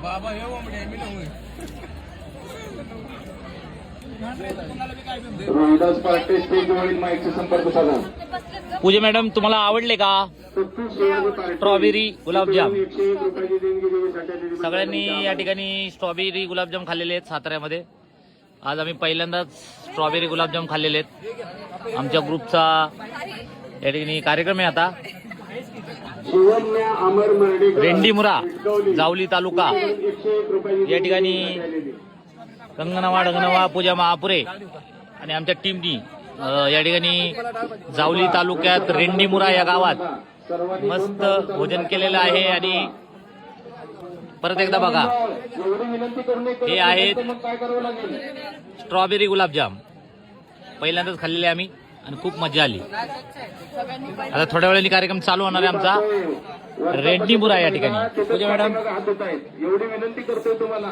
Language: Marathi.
बाबा हे ओमडे मी नव्हे रोहिदास पार्टे स्टेज वरील माईकचा संपर्क साधा. पूजे मॅडम तुम्हाला आवडले का स्ट्रॉबेरी गुलाबजाम? सगळ्यांनी या ठिकाणी स्ट्रॉबेरी गुलाबजाम खाल्लेले आहेत साताऱ्यामध्ये. आज आम्ही पहिल्यांदाच स्ट्रॉबेरी गुलाबजाम खाल्लेले आहेत. आमच्या ग्रुपचा या ठिकाणी कार्यक्रम आहे आता. रेंडीमुरा जावली तालुका या ठिकाणी कंगनवा डंगनवा पूजा महापुरे आणि आमच्या टीमनी या ठिकाणी जावली तालुक्यात रेंडीमुरा या गावात मस्त भोजन केलेलं आहे. आणि परत एकदा बघा, हे आहेत स्ट्रॉबेरी गुलाबजाम. पहिल्यांदाच खाल्लेले आम्ही आणि खूप मजा आली. आता थोड्या वेळाने कार्यक्रम चालू होणार आहे आमचा रेंडीमुरा या ठिकाणी. पूजा मॅडम एवढी विनंती करतोय तुम्हाला.